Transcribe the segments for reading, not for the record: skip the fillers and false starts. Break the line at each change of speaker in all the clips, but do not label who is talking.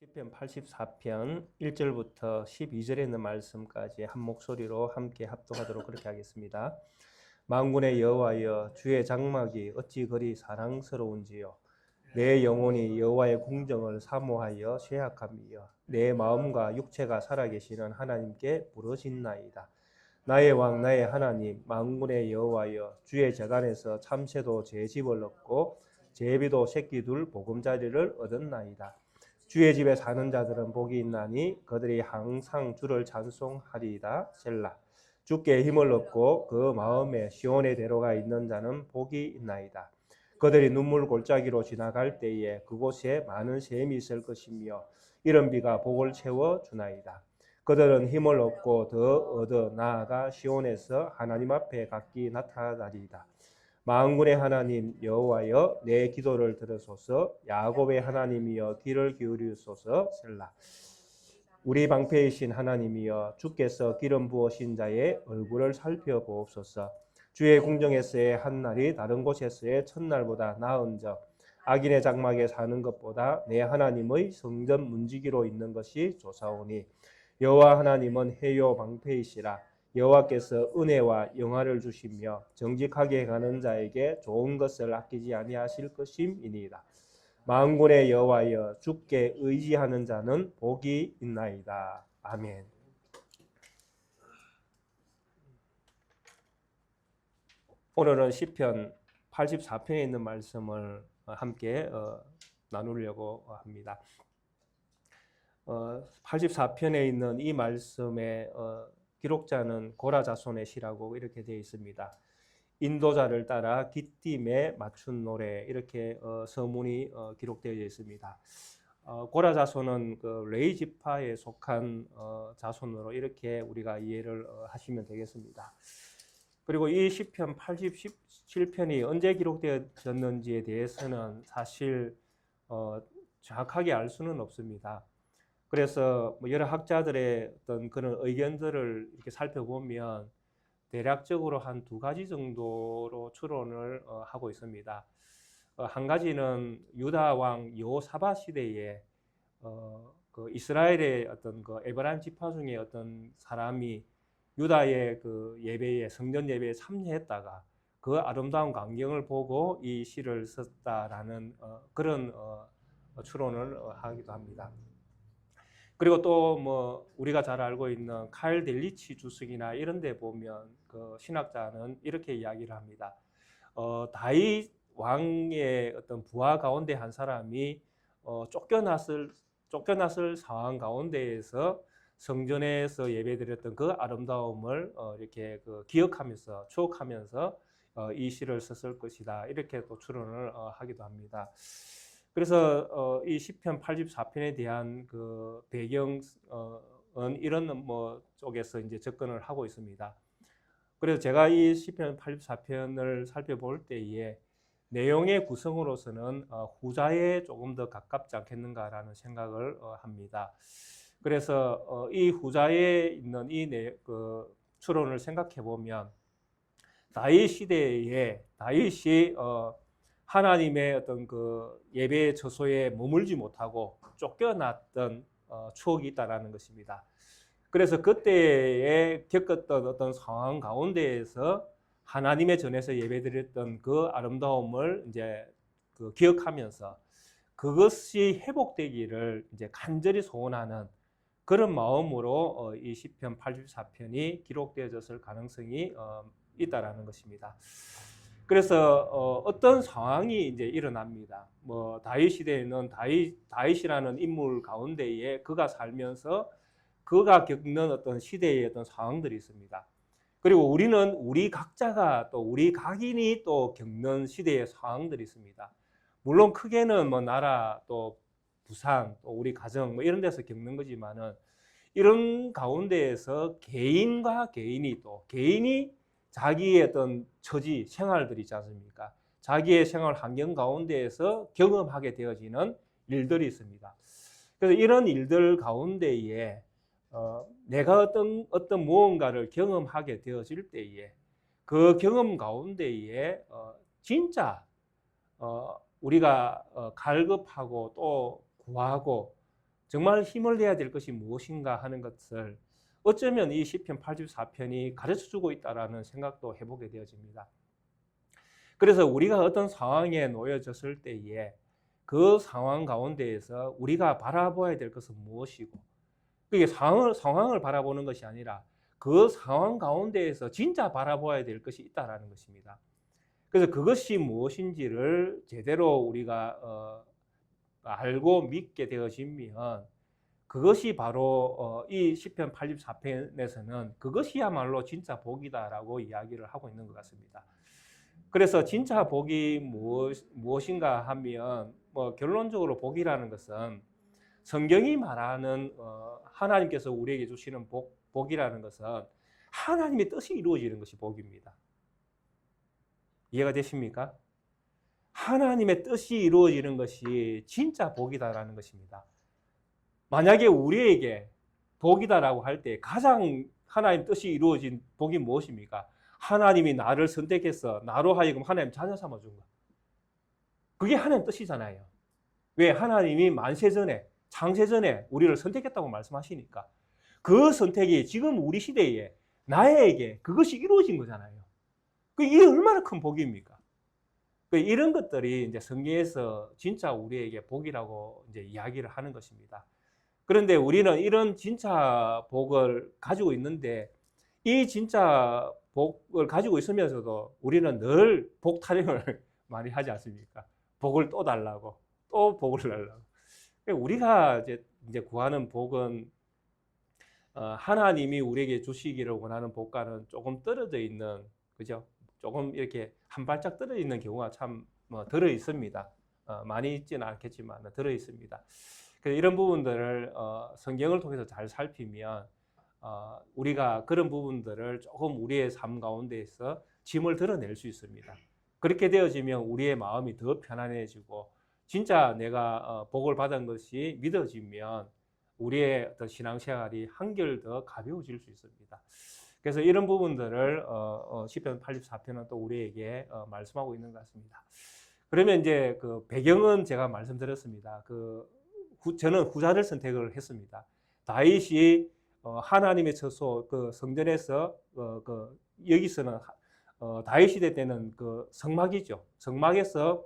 시편 84편 1절부터 12절에 있는 말씀까지 한 목소리로 함께 합독하도록 그렇게 하겠습니다. 만군의 여호와여, 주의 장막이 어찌 그리 사랑스러운지요. 내 영혼이 여호와의 궁정을 사모하여 쇠약함이여. 내 마음과 육체가 살아계시는 하나님께 부르짖나이다. 나의 왕 나의 하나님 만군의 여호와여, 주의 제단에서 참새도 제 집을 얻고 제비도 새끼 둘 보금자리를 얻었나이다. 주의 집에 사는 자들은 복이 있나니 그들이 항상 주를 찬송하리이다. 셀라. 주께 힘을 얻고 그 마음에 시온의 대로가 있는 자는 복이 있나이다. 그들이 눈물 골짜기로 지나갈 때에 그곳에 많은 샘이 있을 것이며 이른 비가 복을 채워 주나이다. 그들은 힘을 얻고 더 얻어 나아가 시온에서 하나님 앞에 각기 나타나리이다. 만군의 하나님 여호와여, 내 기도를 들으소서. 야곱의 하나님이여, 귀를 기울이소서. 셀라. 우리 방패이신 하나님이여, 주께서 기름 부으신 자의 얼굴을 살펴보옵소서. 주의 궁정에서의 한 날이 다른 곳에서의 첫날보다 나은적, 악인의 장막에 사는 것보다 내 하나님의 성전 문지기로 있는 것이 좋사오니, 여호와 하나님은 해요 방패이시라. 여호와께서 은혜와 영화를 주시며 정직하게 가는 자에게 좋은 것을 아끼지 아니하실 것임이니이다. 만군의 여호와여, 주께 의지하는 자는 복이 있나이다. 아멘. 오늘은 시편 84편에 있는 말씀을 함께 나누려고 합니다. 84편에 있는 이 말씀의 기록자는 고라 자손의 시라고 이렇게 되어 있습니다. 인도자를 따라 깃딤에 맞춘 노래, 이렇게 서문이 기록되어 있습니다. 고라 자손은 그 레위 지파에 속한 자손으로 이렇게 우리가 이해를 하시면 되겠습니다. 그리고 이 시편 87편이 언제 기록되었는지에 대해서는 사실 정확하게 알 수는 없습니다. 그래서 여러 학자들의 어떤 그런 의견들을 이렇게 살펴보면 대략적으로 한 두 가지 정도로 추론을 하고 있습니다. 한 가지는 유다 왕 여호사밧 시대에 그 이스라엘의 어떤 그 에브라임 지파 중에 어떤 사람이 유다의 그 예배에, 성전 예배에 참여했다가 그 아름다운 광경을 보고 이 시를 썼다라는 그런 추론을 하기도 합니다. 그리고 또 뭐 우리가 잘 알고 있는 카일 델리치 주석이나 이런 데 보면 그 신학자는 이렇게 이야기를 합니다. 다윗 왕의 어떤 부하 가운데 한 사람이 쫓겨났을 상황 가운데에서 성전에서 예배드렸던 그 아름다움을 이렇게 그 기억하면서 추억하면서 이 시를 썼을 것이다. 이렇게 또 추론을 하기도 합니다. 그래서 이 시편 84편에 대한 그 배경은 이런 뭐 쪽에서 이제 접근을 하고 있습니다. 그래서 제가 이 시편 84편을 살펴볼 때에 내용의 구성으로서는 후자에 조금 더 가깝지 않겠는가라는 생각을 합니다. 그래서 이 후자에 있는 그 추론을 생각해 보면 다윗 시대에 다윗이 하나님의 어떤 그 예배 처소에 머물지 못하고 쫓겨났던 추억이 있다라는 것입니다. 그래서 그때에 겪었던 어떤 상황 가운데에서 하나님의 전에서 예배드렸던 그 아름다움을 이제 그 기억하면서 그것이 회복되기를 이제 간절히 소원하는 그런 마음으로 이 시편 84편이 기록되어졌을 가능성이 있다라는 것입니다. 그래서 어떤 상황이 이제 일어납니다. 뭐 다윗 시대에는 다윗이라는 인물 가운데에 그가 살면서 그가 겪는 어떤 시대의 어떤 상황들이 있습니다. 그리고 우리는 우리 각자가 또 우리 각인이 또 겪는 시대의 상황들이 있습니다. 물론 크게는 뭐 나라 또 부산 또 우리 가정 뭐 이런 데서 겪는 거지만은 이런 가운데에서 개인과 개인이 자기의 어떤 처지, 생활들이 있지 않습니까? 자기의 생활 환경 가운데에서 경험하게 되어지는 일들이 있습니다. 그래서 이런 일들 가운데에 내가 어떤 무언가를 경험하게 되어질 때에 그 경험 가운데에 진짜 우리가 갈급하고 또 구하고 정말 힘을 내야 될 것이 무엇인가 하는 것을 어쩌면 이 시편 84편이 가르쳐주고 있다라는 생각도 해보게 되어집니다. 그래서 우리가 어떤 상황에 놓여졌을 때에 그 상황 가운데에서 우리가 바라봐야 될 것은 무엇이고, 그게 상황을 바라보는 것이 아니라 그 상황 가운데에서 진짜 바라봐야 될 것이 있다라는 것입니다. 그래서 그것이 무엇인지를 제대로 우리가 알고 믿게 되어지면 그것이 바로 이 시편 84편에서는 그것이야말로 진짜 복이다라고 이야기를 하고 있는 것 같습니다. 그래서 진짜 복이 무엇인가 하면 결론적으로 복이라는 것은 성경이 말하는 하나님께서 우리에게 주시는 복이라는 것은 하나님의 뜻이 이루어지는 것이 복입니다. 이해가 되십니까? 하나님의 뜻이 이루어지는 것이 진짜 복이다라는 것입니다. 만약에 우리에게 복이다라고 할 때 가장 하나님 뜻이 이루어진 복이 무엇입니까? 하나님이 나를 선택해서 나로 하여금 하나님 자녀 삼아준 것. 그게 하나님 뜻이잖아요. 왜? 하나님이 만세전에 창세전에 우리를 선택했다고 말씀하시니까 그 선택이 지금 우리 시대에 나에게 그것이 이루어진 거잖아요. 이게 얼마나 큰 복입니까? 이런 것들이 이제 성경에서 진짜 우리에게 복이라고 이제 이야기를 하는 것입니다. 그런데 우리는 이런 진짜 복을 가지고 있는데 이 진짜 복을 가지고 있으면서도 우리는 늘 복 타령을 많이 하지 않습니까? 복을 또 달라고, 또 복을 달라고. 우리가 이제 구하는 복은 하나님이 우리에게 주시기를 원하는 복과는 조금 떨어져 있는, 그죠? 조금 이렇게 한 발짝 떨어져 있는 경우가 참 들어 있습니다. 많이 있지는 않겠지만 들어 있습니다. 그래서 이런 부분들을 성경을 통해서 잘 살피면 우리가 그런 부분들을 조금 우리의 삶 가운데에서 짐을 드러낼 수 있습니다. 그렇게 되어지면 우리의 마음이 더 편안해지고 진짜 내가 복을 받은 것이 믿어지면 우리의 어떤 신앙생활이 한결 더 가벼워질 수 있습니다. 그래서 이런 부분들을 시편 84편은 또 우리에게 말씀하고 있는 것 같습니다. 그러면 이제 그 배경은 제가 말씀드렸습니다. 저는 후자를 선택을 했습니다. 다윗이 하나님의 처소 그 성전에서 여기서는 다윗 시대 때는 그 성막이죠. 성막에서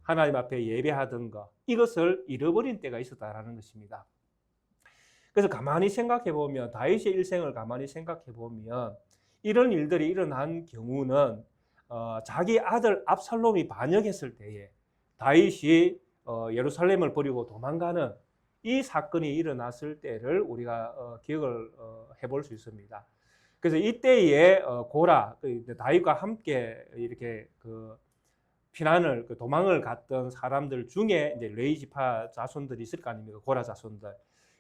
하나님 앞에 예배하던 것, 이것을 잃어버린 때가 있었다라는 것입니다. 그래서 가만히 생각해 보면 다윗의 일생을 가만히 생각해 보면 이런 일들이 일어난 경우는 자기 아들 압살롬이 반역했을 때에 다윗이 예루살렘을 버리고 도망가는 이 사건이 일어났을 때를 우리가 기억을 해볼 수 있습니다. 그래서 이때에 고라 다윗과 함께 이렇게 피난을 도망을 갔던 사람들 중에 이제 레위 지파 자손들이 있을 거 아닙니까? 고라 자손들.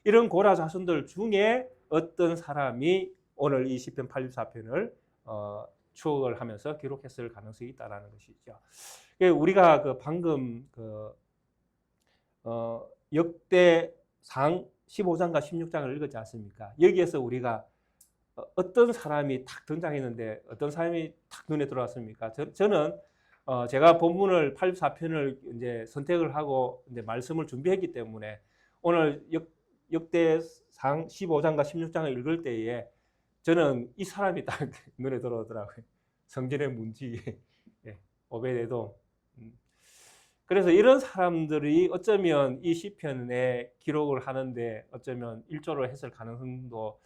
이런 고라 자손들 중에 어떤 사람이 오늘 이 시편 84편을 추억을 하면서 기록했을 가능성이 있다라는 것이죠. 우리가 방금 역대상 15장과 16장을 읽었지 않습니까? 여기에서 우리가 어떤 사람이 탁 등장했는데 어떤 사람이 탁 눈에 들어왔습니까? 저는 제가 본문을 84편을 이제 선택을 하고 이제 말씀을 준비했기 때문에 오늘 역대상 15장과 16장을 읽을 때에 저는 이 사람이 딱 눈에 들어오더라고요. 성전의 문지 오베데돔. 그래서 이런 사람들이 어쩌면 이 시편에 기록을 하는데 어쩌면 일조를 했을 가능성도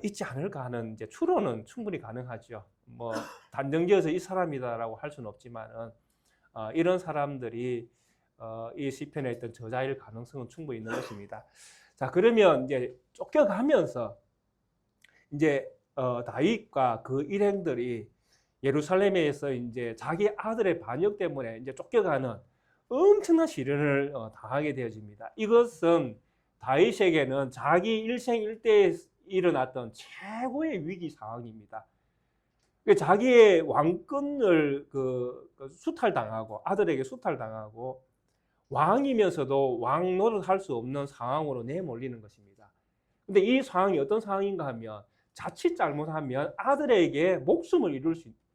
있지 않을까 하는 이제 추론은 충분히 가능하죠. 단정지어서 이 사람이다라고 할 수는 없지만은 이런 사람들이 이 시편에 있던 저자일 가능성은 충분히 있는 것입니다. 자, 그러면 이제 쫓겨가면서 이제 다윗과 그 일행들이 예루살렘에서 이제 자기 아들의 반역 때문에 이제 쫓겨가는 엄청난 시련을 당하게 되어집니다. 이것은 다윗에게는 자기 일생 일대에 일어났던 최고의 위기 상황입니다. 자기의 왕권을 수탈당하고 아들에게 수탈당하고 왕이면서도 왕 노릇할 수 없는 상황으로 내몰리는 것입니다. 근데 이 상황이 어떤 상황인가 하면 자칫 잘못하면 아들에게 목숨을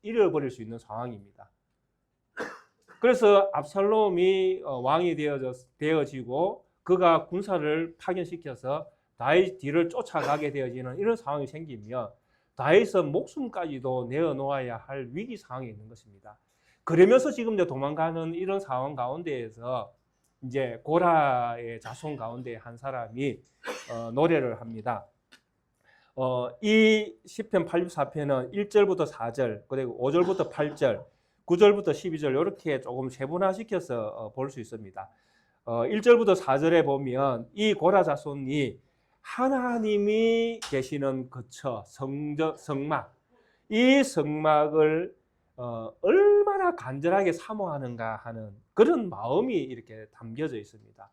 잃어버릴 수 있는 상황입니다. 그래서 압살롬이 왕이 되어지고 그가 군사를 파견시켜서 다윗 뒤를 쫓아가게 되어지는 이런 상황이 생기면 다윗의 목숨까지도 내어놓아야 할 위기 상황이 있는 것입니다. 그러면서 지금 이제 도망가는 이런 상황 가운데에서 이제 고라의 자손 가운데 한 사람이 노래를 합니다. 이 시편 84편은 1절부터 4절, 그리고 5절부터 8절, 9절부터 12절 이렇게 조금 세분화시켜서 볼 수 있습니다. 1절부터 4절에 보면 이 고라 자손이 하나님이 계시는 거처, 성막, 이 성막을 얼마나 간절하게 사모하는가 하는 그런 마음이 이렇게 담겨져 있습니다.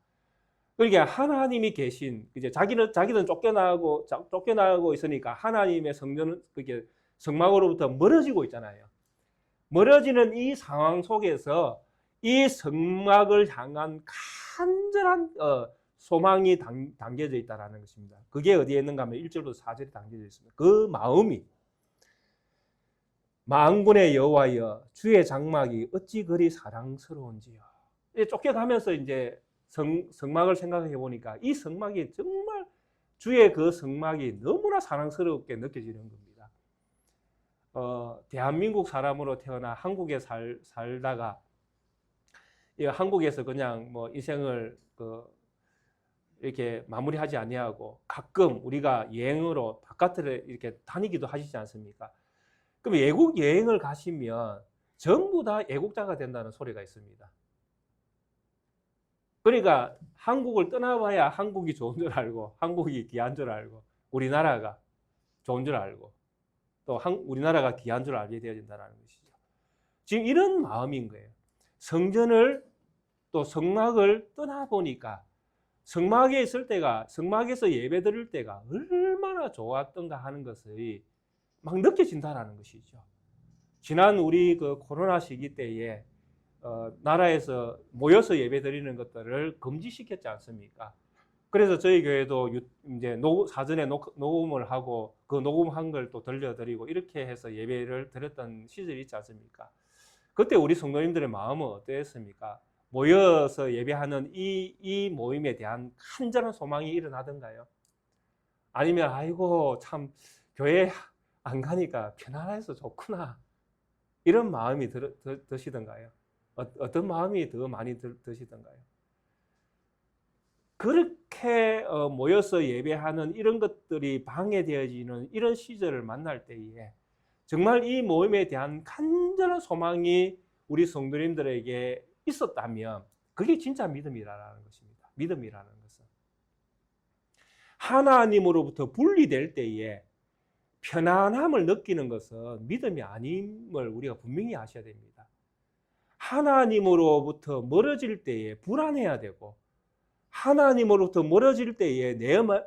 그러니까 하나님이 계신, 이제 자기는 쫓겨나고 있으니까 하나님의 그게 성막으로부터 멀어지고 있잖아요. 멀어지는 이 상황 속에서 이 성막을 향한 간절한 소망이 담겨져 있다는 것입니다. 그게 어디에 있는가 하면 1절부터 4절에 담겨져 있습니다. 그 마음이 만군의 여호와여 주의 장막이 어찌 그리 사랑스러운지요. 쫓겨가면서 이제 성막을 생각해 보니까 이 성막이 정말 주의 그 성막이 너무나 사랑스럽게 느껴지는 겁니다. 대한민국 사람으로 태어나 한국에 살다가 한국에서 그냥 뭐 인생을 이렇게 마무리하지 아니하고 가끔 우리가 여행으로 바깥을 이렇게 다니기도 하시지 않습니까? 그럼 외국 여행을 가시면 전부 다 애국자가 된다는 소리가 있습니다. 그러니까 한국을 떠나봐야 한국이 좋은 줄 알고, 한국이 귀한 줄 알고, 우리나라가 좋은 줄 알고, 또 우리나라가 귀한 줄 알게 되어진다는 것이죠. 지금 이런 마음인 거예요. 성전을 또 성막을 떠나보니까 성막에 있을 때가, 성막에서 예배 드릴 때가 얼마나 좋았던가 하는 것이 막 느껴진다는 것이죠. 지난 우리 그 코로나 시기 때에 나라에서 모여서 예배 드리는 것들을 금지시켰지 않습니까? 그래서 저희 교회도 이제 사전에 녹음을 하고 그 녹음한 걸 또 들려드리고 이렇게 해서 예배를 드렸던 시절이 있지 않습니까? 그때 우리 성도님들의 마음은 어땠습니까? 모여서 예배하는 이 모임에 대한 간절한 소망이 일어나던가요? 아니면 아이고 참 교회 안 가니까 편안해서 좋구나 이런 마음이 드시던가요? 어떤 마음이 더 많이 드시던가요? 그렇게 모여서 예배하는 이런 것들이 방해되어지는 이런 시절을 만날 때에 정말 이 모임에 대한 간절한 소망이 우리 성도님들에게 있었다면 그게 진짜 믿음이라는 것입니다. 믿음이라는 것은 하나님으로부터 분리될 때에 편안함을 느끼는 것은 믿음이 아님을 우리가 분명히 아셔야 됩니다. 하나님으로부터 멀어질 때에 불안해야 되고 하나님으로부터 멀어질 때에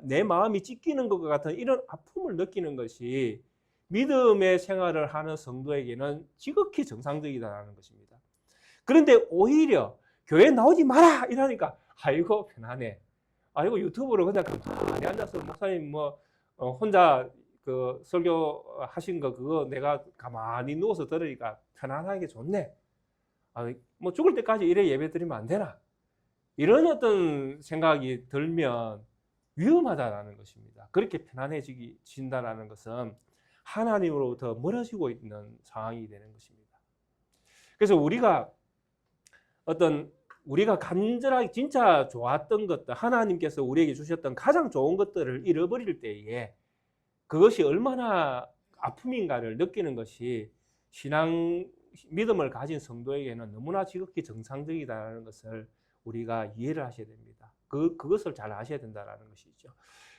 내 마음이 찢기는 것과 같은 이런 아픔을 느끼는 것이 믿음의 생활을 하는 성도에게는 지극히 정상적이다라는 것입니다. 그런데 오히려 교회 나오지 마라 이러니까 아이고 편안해. 아이고 유튜브로 그냥 가만히 앉아서 목사님 뭐 혼자 그 설교하신 거 그거 내가 가만히 누워서 들으니까 편안하게 좋네. 뭐 죽을 때까지 이래 예배 드리면 안 되나? 이런 어떤 생각이 들면 위험하다라는 것입니다. 그렇게 편안해진다라는 것은 하나님으로부터 멀어지고 있는 상황이 되는 것입니다. 그래서 우리가 간절하게 진짜 좋았던 것들, 하나님께서 우리에게 주셨던 가장 좋은 것들을 잃어버릴 때에 그것이 얼마나 아픔인가를 느끼는 것이 믿음을 가진 성도에게는 너무나 지극히 정상적이다라는 것을 우리가 이해를 하셔야 됩니다. 그것을 잘 아셔야 된다는 것이죠.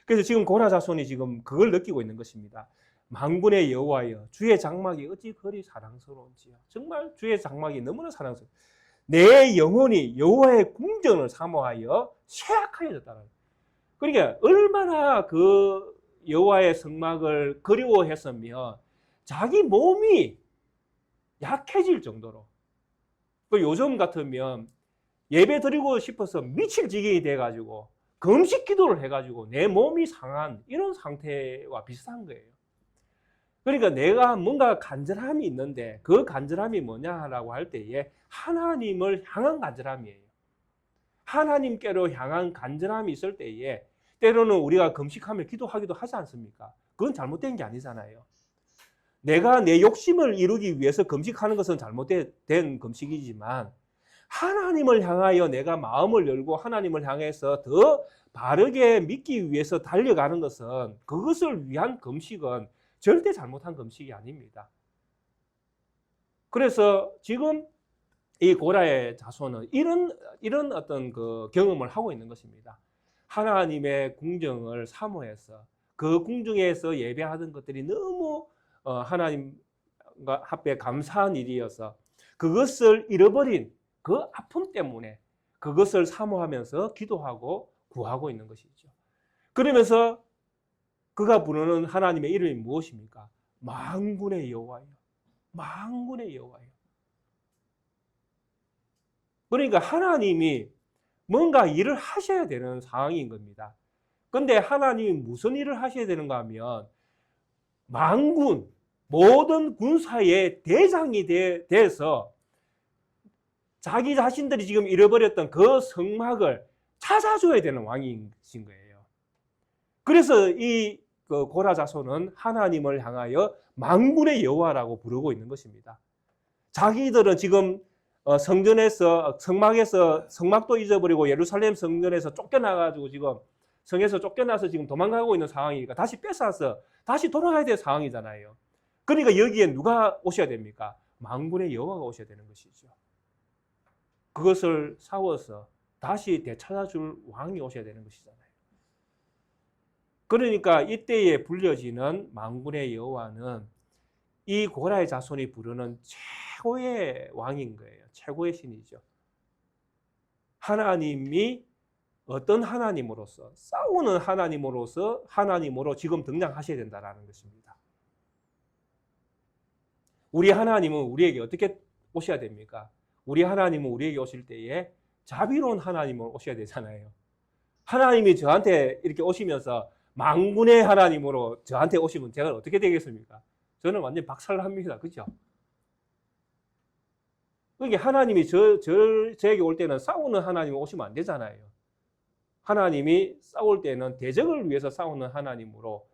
그래서 지금 고라 자손이 지금 그걸 느끼고 있는 것입니다. 만군의 여호와여 주의 장막이 어찌 그리 사랑스러운지요. 정말 주의 장막이 너무나 사랑스러워. 내 영혼이 여호와의 궁전을 사모하여 쇠약하여졌다는 거예요. 그러니까 얼마나 그 여호와의 성막을 그리워했으면 자기 몸이 약해질 정도로 요즘 같으면 예배 드리고 싶어서 미칠 지경이 돼가지고 금식 기도를 해가지고 내 몸이 상한 이런 상태와 비슷한 거예요. 그러니까 내가 뭔가 간절함이 있는데 그 간절함이 뭐냐라고 할 때에 하나님을 향한 간절함이에요. 하나님께로 향한 간절함이 있을 때에 때로는 우리가 금식하며 기도하기도 하지 않습니까? 그건 잘못된 게 아니잖아요. 내가 내 욕심을 이루기 위해서 금식하는 것은 잘못된 금식이지만 하나님을 향하여 내가 마음을 열고 하나님을 향해서 더 바르게 믿기 위해서 달려가는 것은, 그것을 위한 금식은 절대 잘못한 금식이 아닙니다. 그래서 지금 이 고라의 자손은 이런 어떤 그 경험을 하고 있는 것입니다. 하나님의 궁정을 사모해서 그 궁정에서 예배하던 것들이 너무 하나님과 앞에 감사한 일이어서 그것을 잃어버린 그 아픔 때문에 그것을 사모하면서 기도하고 구하고 있는 것이죠. 그러면서 그가 부르는 하나님의 이름이 무엇입니까? 만군의 여호와요. 만군의 여호와요. 그러니까 하나님이 뭔가 일을 하셔야 되는 상황인 겁니다. 그런데 하나님이 무슨 일을 하셔야 되는가 하면 만군, 모든 군사의 대장이 돼서 자기 자신들이 지금 잃어버렸던 그 성막을 찾아줘야 되는 왕이신 거예요. 그래서 이 고라 자손은 하나님을 향하여 만군의 여호와라고 부르고 있는 것입니다. 자기들은 지금 성전에서 성막도 잊어버리고 예루살렘 성전에서 쫓겨나가지고 지금 성에서 쫓겨나서 지금 도망가고 있는 상황이니까 다시 뺏어서 다시 돌아가야 될 상황이잖아요. 그러니까 여기에 누가 오셔야 됩니까? 만군의 여호와가 오셔야 되는 것이죠. 그것을 싸워서 다시 되찾아줄 왕이 오셔야 되는 것이잖아요. 그러니까 이때에 불려지는 만군의 여호와는 이 고라의 자손이 부르는 최고의 왕인 거예요. 최고의 신이죠. 하나님이 어떤 하나님으로서, 싸우는 하나님으로 지금 등장하셔야 된다는 것입니다. 우리 하나님은 우리에게 어떻게 오셔야 됩니까? 우리 하나님은 우리에게 오실 때에 자비로운 하나님으로 오셔야 되잖아요. 하나님이 저한테 이렇게 오시면서 만군의 하나님으로 저한테 오시면 제가 어떻게 되겠습니까? 저는 완전 박살납니다. 그죠? 그러니까 하나님이 저에게 올 때는 싸우는 하나님이 오시면 안 되잖아요. 하나님이 싸울 때는 대적을 위해서 싸우는 하나님으로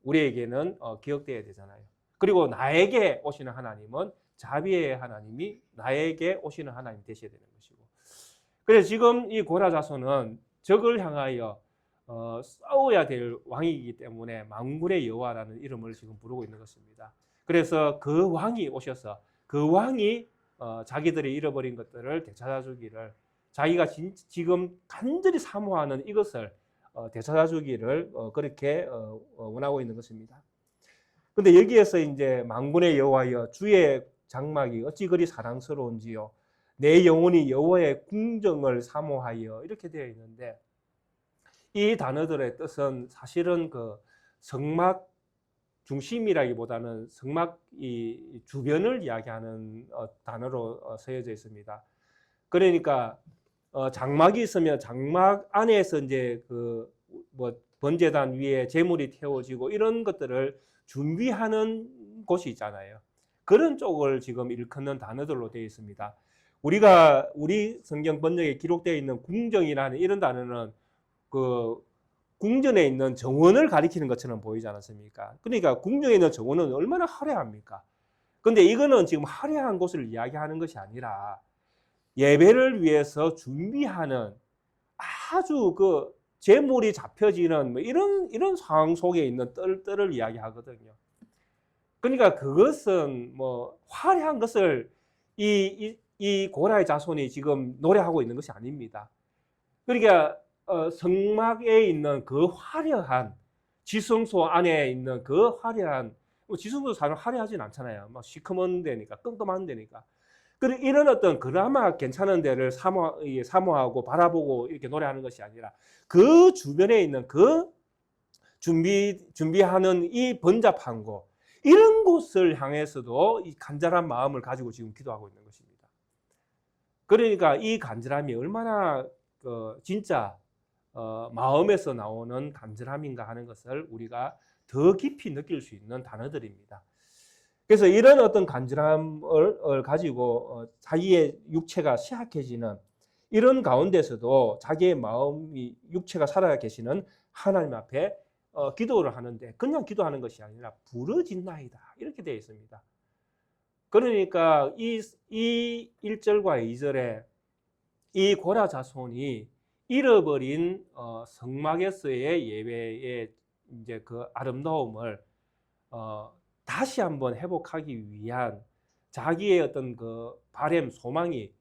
우리에게는 기억되어야 되잖아요. 그리고 나에게 오시는 하나님은 자비의 하나님이 나에게 오시는 하나님 되셔야 되는 것이고. 그래서 지금 이 고라 자손은 적을 향하여 싸워야 될 왕이기 때문에 만군의 여호와라는 이름을 지금 부르고 있는 것입니다. 그래서 그 왕이 오셔서 그 왕이 자기들이 잃어버린 것들을 되찾아주기를, 자기가 지금 간절히 사모하는 이것을 되찾아주기를 그렇게 원하고 있는 것입니다. 근데 여기에서 이제 만군의 여호와여 주의 장막이 어찌 그리 사랑스러운지요, 내 영혼이 여호와의 궁정을 사모하여, 이렇게 되어 있는데 이 단어들의 뜻은 사실은 그 성막 중심이라기보다는 성막 이 주변을 이야기하는 단어로 쓰여져 있습니다. 그러니까 장막이 있으면 장막 안에서 이제 그 뭐 번제단 위에 제물이 태워지고 이런 것들을 준비하는 곳이 있잖아요. 그런 쪽을 지금 일컫는 단어들로 되어 있습니다. 우리 성경 번역에 기록되어 있는 궁정이라는 이런 단어는 그 궁전에 있는 정원을 가리키는 것처럼 보이지 않았습니까? 그러니까 궁전에 있는 정원은 얼마나 화려합니까? 근데 이거는 지금 화려한 곳을 이야기하는 것이 아니라 예배를 위해서 준비하는 아주 그 제물이 잡혀지는 뭐 이런 상황 속에 있는 뜰을 이야기하거든요. 그러니까 그것은 뭐 화려한 것을 이 고라의 자손이 지금 노래하고 있는 것이 아닙니다. 그러니까 성막에 있는 그 화려한, 지성소 안에 있는 그 화려한, 지성소 사실 화려하진 않잖아요. 막 시커먼 데니까, 끔끔한 데니까. 이런 어떤 그나마 괜찮은 데를 사모하고 바라보고 이렇게 노래하는 것이 아니라 그 주변에 있는 그 준비하는 이 번잡한 곳, 이런 곳을 향해서도 이 간절한 마음을 가지고 지금 기도하고 있는 것입니다. 그러니까 이 간절함이 얼마나 진짜 마음에서 나오는 간절함인가 하는 것을 우리가 더 깊이 느낄 수 있는 단어들입니다. 그래서 이런 어떤 간절함을 가지고 자기의 육체가 쇠약해지는 이런 가운데서도 자기의 마음이 육체가 살아 계시는 하나님 앞에 기도를 하는데 그냥 기도하는 것이 아니라 부르짖나이다 이렇게 되어 있습니다. 그러니까 이 1절과 2절에 이 고라 자손이 잃어버린 성막에서의 예배의 이제 그 아름다움을 다시 한번 회복하기 위한 자기의 어떤 그 바램 소망이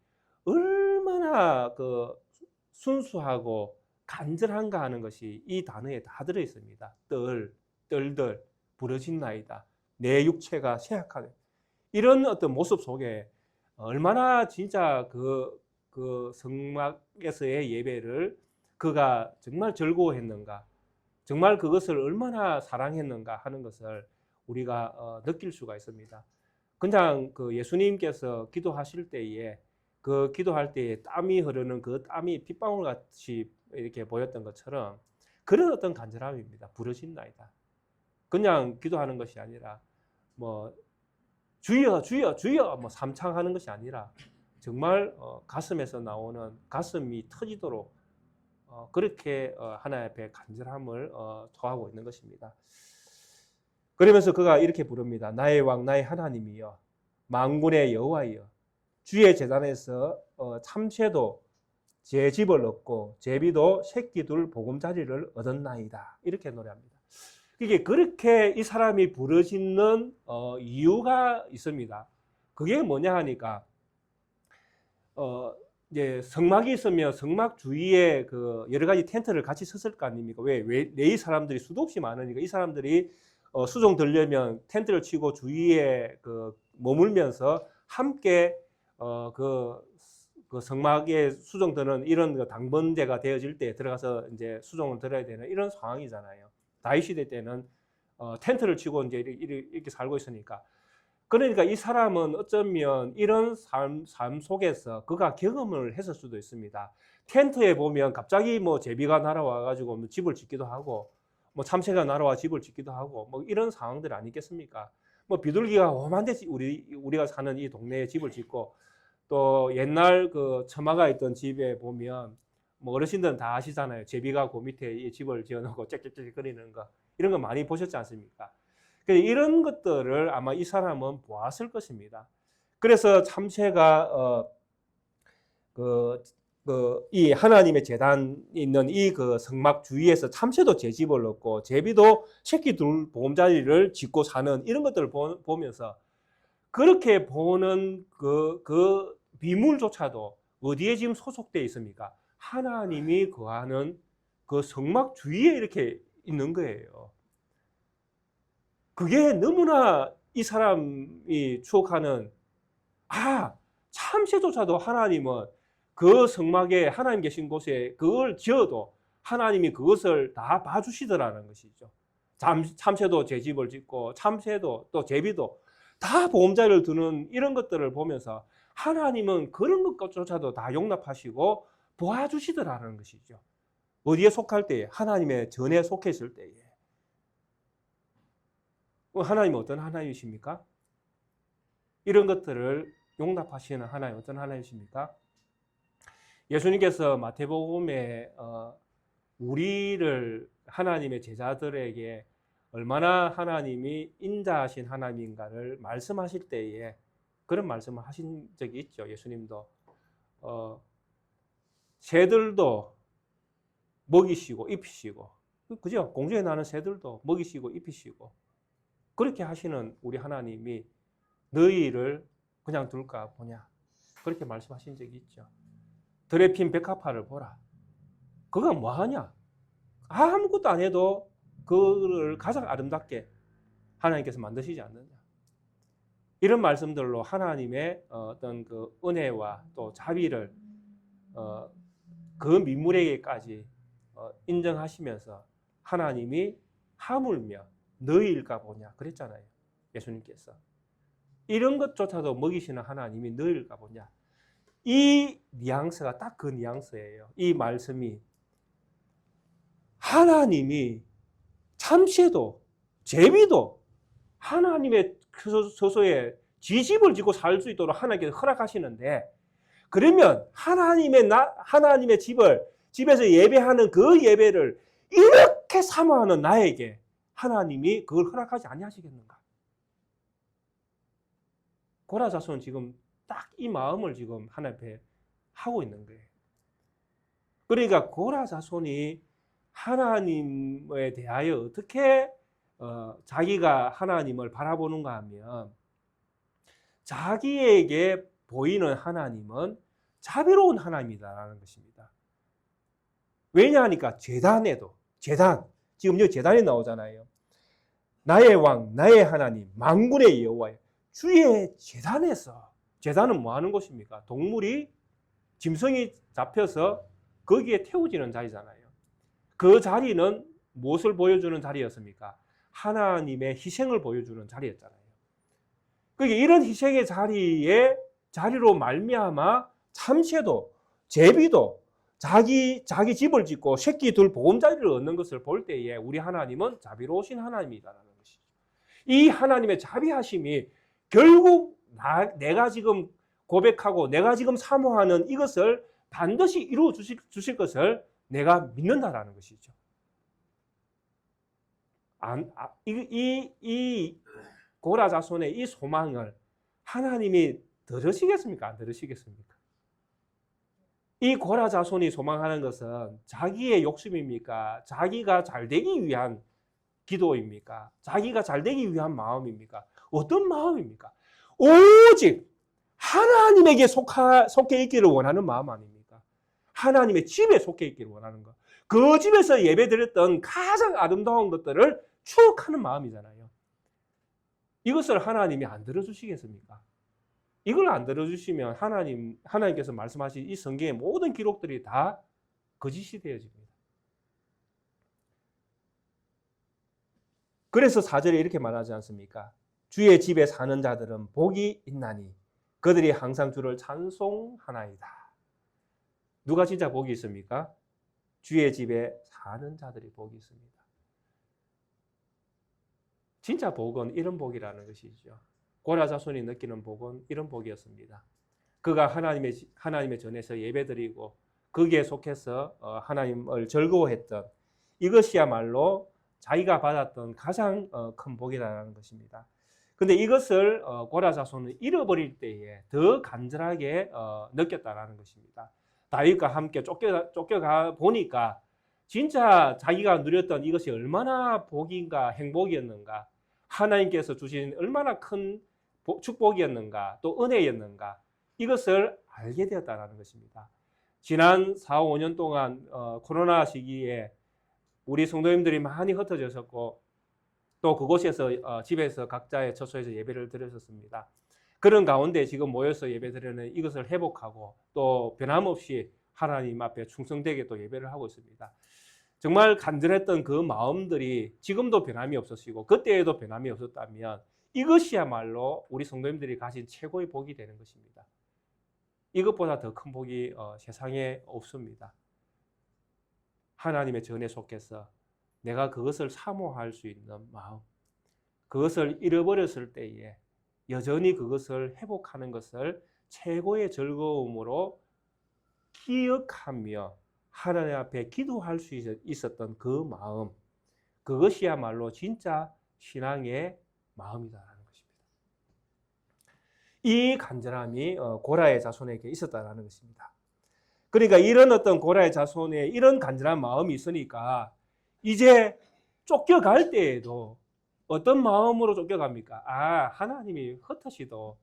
얼마나 그 순수하고 간절한가 하는 것이 이 단어에 다 들어 있습니다. 떨들 부르짖나이다. 내 육체가 쇠약하네. 이런 어떤 모습 속에 얼마나 진짜 그 성막에서의 예배를 그가 정말 즐거워했는가, 정말 그것을 얼마나 사랑했는가 하는 것을 우리가 느낄 수가 있습니다. 그냥 그 예수님께서 기도하실 때에 그 기도할 때에 땀이 흐르는 그 땀이 핏방울 같이 이렇게 보였던 것처럼 그런 어떤 간절함입니다. 부르짖나이다. 그냥 기도하는 것이 아니라 뭐 주여 주여 주여 뭐 삼창하는 것이 아니라 정말 가슴에서 나오는 가슴이 터지도록 그렇게 하나님 앞에 간절함을 토하고 있는 것입니다. 그러면서 그가 이렇게 부릅니다. 나의 왕 나의 하나님이여 만군의 여호와이여 주의 제단에서 참새도 제 집을 얻고 제비도 새끼 둘 보금자리를 얻었나이다. 이렇게 노래합니다. 이게 그렇게 이 사람이 부르짖는 이유가 있습니다. 그게 뭐냐 하니까 이제 성막이 있으면 성막 주위에 그 여러 가지 텐트를 같이 섰을 거 아닙니까? 왜 레위 사람들이 수도 없이 많으니까 이 사람들이 수종 들려면 텐트를 치고 주위에 그 머물면서 함께 그 성막에 수종 드는 이런 당번제가 되어질 때 들어가서 이제 수종을 들어야 되는 이런 상황이잖아요. 다윗 시대 때는 텐트를 치고 이제 이렇게 살고 있으니까. 그러니까 이 사람은 어쩌면 이런 삶 속에서 그가 경험을 했을 수도 있습니다. 텐트에 보면 갑자기 뭐 제비가 날아와 가지고 뭐 집을 짓기도 하고 뭐 참새가 날아와 집을 짓기도 하고 뭐 이런 상황들 아니겠습니까? 뭐 비둘기가 오만대 우리가 사는 이 동네에 집을 짓고 또 옛날 그 처마가 있던 집에 보면 뭐 어르신들은 다 아시잖아요. 제비가 그 밑에 이 집을 지어놓고 짹짹짹 거리는 거 이런 거 많이 보셨지 않습니까? 이런 것들을 아마 이 사람은 보았을 것입니다. 그래서 참새가 이 하나님의 제단 있는 이 그 성막 주위에서 참새도 제 집을 얻고 제비도 새끼 둘 보금자리를 짓고 사는 이런 것들을 보면서 그렇게 보는 그 비물조차도 어디에 지금 소속되어 있습니까? 하나님이 거하는 그 성막 주위에 이렇게 있는 거예요. 그게 너무나 이 사람이 추억하는 참새조차도 하나님은 그 성막에 하나님 계신 곳에 그걸 지어도 하나님이 그것을 다 봐주시더라는 것이죠. 참새도 제 집을 짓고 참새도 또 제비도 다 보금자리를 두는 이런 것들을 보면서 하나님은 그런 것조차도 다 용납하시고 도와주시더라는 것이죠. 어디에 속할 때에? 하나님의 전에 속해 있을 때에. 하나님은 어떤 하나님이십니까? 이런 것들을 용납하시는 하나님 어떤 하나님이십니까? 예수님께서 마태복음에 우리를 하나님의 제자들에게 얼마나 하나님이 인자하신 하나님인가를 말씀하실 때에 그런 말씀을 하신 적이 있죠. 예수님도 새들도 먹이시고 입히시고 그죠? 공중에 나는 새들도 먹이시고 입히시고 그렇게 하시는 우리 하나님이 너희를 그냥 둘까 보냐 그렇게 말씀하신 적이 있죠. 들에 핀 백합화를 보라. 그가 뭐하냐? 아무것도 안 해도 그를 가장 아름답게 하나님께서 만드시지 않느냐. 이런 말씀들로 하나님의 어떤 그 은혜와 또 자비를 그 민물에게까지 인정하시면서 하나님이 하물며 너희일까 보냐 그랬잖아요. 예수님께서. 이런 것조차도 먹이시는 하나님이 너희일까 보냐. 이 뉘앙스가 딱 그 뉘앙스예요. 이 말씀이 하나님이 참새도 제비도 하나님의 저소에 지집을 지고 살 수 있도록 하나님께서 허락하시는데 그러면 하나님의 집에서 예배하는 그 예배를 이렇게 사모하는 나에게 하나님이 그걸 허락하지 아니하시겠는가? 고라 자손은 지금 딱 이 마음을 지금 하나님 앞에 하고 있는 거예요. 그러니까 고라 자손이 하나님에 대하여 어떻게 자기가 하나님을 바라보는가 하면 자기에게 보이는 하나님은 자비로운 하나님이다라는 것입니다. 왜냐하니까 재단, 지금 여기 재단이 나오잖아요. 나의 왕, 나의 하나님, 만군의 여호와, 주의 재단에서, 재단은 뭐 하는 곳입니까? 동물이, 짐승이 잡혀서 거기에 태워지는 자리잖아요. 그 자리는 무엇을 보여주는 자리였습니까? 하나님의 희생을 보여주는 자리였잖아요. 그러니까 이런 희생의 자리로 말미암아 참새도, 제비도 자기 집을 짓고 새끼 둘 보금자리를 얻는 것을 볼 때에 우리 하나님은 자비로우신 하나님이다라는 것이죠. 이 하나님의 자비하심이 결국 내가 지금 고백하고 내가 지금 사모하는 이것을 반드시 이루어 주실 것을 내가 믿는다라는 것이죠. 이 고라 자손의 이 소망을 하나님이 들으시겠습니까? 안 들으시겠습니까? 이 고라 자손이 소망하는 것은 자기의 욕심입니까? 자기가 잘 되기 위한 기도입니까? 자기가 잘 되기 위한 마음입니까? 어떤 마음입니까? 오직 하나님에게 속해 있기를 원하는 마음 아닙니까? 하나님의 집에 속해 있기를 원하는 것. 그 집에서 예배드렸던 가장 아름다운 것들을 추억하는 마음이잖아요. 이것을 하나님이 안 들어주시겠습니까? 이걸 안 들어주시면 하나님께서 말씀하신 이 성경의 모든 기록들이 다 거짓이 되어집니다. 그래서 4절에 이렇게 말하지 않습니까? 주의 집에 사는 자들은 복이 있나니 그들이 항상 주를 찬송하나이다. 누가 진짜 복이 있습니까? 주의 집에 사는 자들이 복이 있습니다. 진짜 복은 이런 복이라는 것이죠. 고라 자손이 느끼는 복은 이런 복이었습니다. 그가 하나님의 전에서 예배드리고 거기에 속해서 하나님을 즐거워했던 이것이야말로 자기가 받았던 가장 큰 복이라는 것입니다. 근데 이것을 고라 자손은 잃어버릴 때에 더 간절하게 느꼈다라는 것입니다. 다윗과 함께 쫓겨가 보니까 진짜 자기가 누렸던 이것이 얼마나 복인가 행복이었는가, 하나님께서 주신 얼마나 큰 축복이었는가, 또 은혜였는가, 이것을 알게 되었다는 것입니다. 지난 4, 5년 동안 코로나 시기에 우리 성도님들이 많이 흩어졌었고 또 그곳에서 집에서 각자의 처소에서 예배를 드렸었습니다. 그런 가운데 지금 모여서 예배드리는 이것을 회복하고 또 변함없이 하나님 앞에 충성되게 또 예배를 하고 있습니다. 정말 간절했던 그 마음들이 지금도 변함이 없으시고 그때에도 변함이 없었다면 이것이야말로 우리 성도님들이 가진 최고의 복이 되는 것입니다. 이것보다 더 큰 복이 세상에 없습니다. 하나님의 전에 속해서 내가 그것을 사모할 수 있는 마음, 그것을 잃어버렸을 때에 여전히 그것을 회복하는 것을 최고의 즐거움으로 기억하며 하나님 앞에 기도할 수 있었던 그 마음, 그것이야말로 진짜 신앙의 마음이다라는 것입니다. 이 간절함이 고라의 자손에게 있었다라는 것입니다. 그러니까 이런 어떤 고라의 자손에 이런 간절한 마음이 있으니까 이제 쫓겨갈 때에도 어떤 마음으로 쫓겨갑니까? 하나님이 흩어서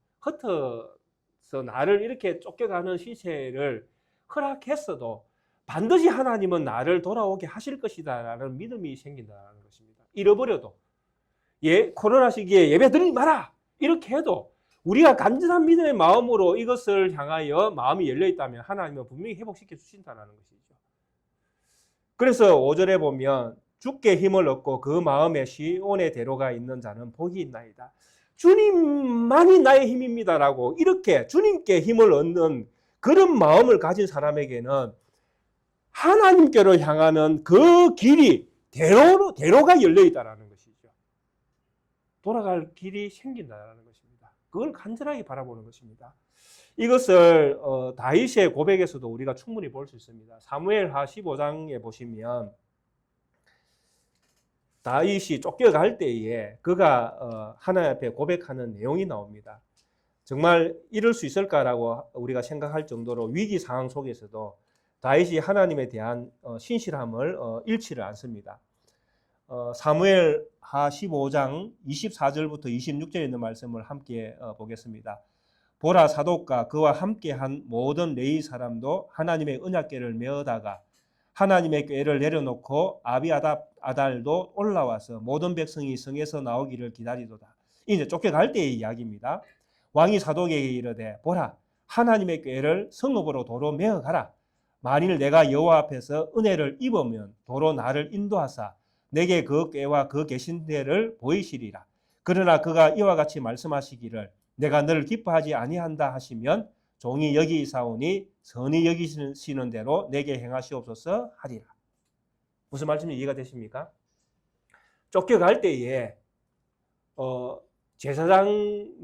나를 이렇게 쫓겨가는 시세를 허락했어도 반드시 하나님은 나를 돌아오게 하실 것이다 라는 믿음이 생긴다는 것입니다. 잃어버려도 코로나 시기에 예배 드리지 마라 이렇게 해도 우리가 간절한 믿음의 마음으로 이것을 향하여 마음이 열려있다면 하나님은 분명히 회복시켜 주신다는 것이죠. 그래서 5절에 보면 주께 힘을 얻고 그 마음에 시온의 대로가 있는 자는 복이 있나이다. 주님만이 나의 힘입니다라고 이렇게 주님께 힘을 얻는 그런 마음을 가진 사람에게는 하나님께로 향하는 그 길이 대로가 열려있다는 것이죠. 돌아갈 길이 생긴다는 것입니다. 그걸 간절하게 바라보는 것입니다. 이것을 다윗의 고백에서도 우리가 충분히 볼 수 있습니다. 사무엘하 15장에 보시면 다윗이 쫓겨갈 때에 그가 하나님 앞에 고백하는 내용이 나옵니다. 정말 이럴 수 있을까라고 우리가 생각할 정도로 위기 상황 속에서도 다윗이 하나님에 대한 신실함을 잃지를 않습니다. 사무엘하 15장 24절부터 26절에 있는 말씀을 함께 보겠습니다. 보라, 사독과 그와 함께한 모든 레위 사람도 하나님의 언약궤를 메어다가 하나님의 궤를 내려놓고 아비아달도 올라와서 모든 백성이 성에서 나오기를 기다리도다. 이제 쫓겨갈 때의 이야기입니다. 왕이 사독에게 이르되, 보라, 하나님의 궤를 성읍으로 도로 메어가라. 만일 내가 여호와 앞에서 은혜를 입으면 도로 나를 인도하사 내게 그 궤와 그 계신 데를 보이시리라. 그러나 그가 이와 같이 말씀하시기를 내가 너를 기뻐하지 아니한다 하시면 종이 여기사오니 선히 여기시는 대로 내게 행하시옵소서 하리라. 무슨 말씀인지 이해가 되십니까? 쫓겨갈 때에 제사장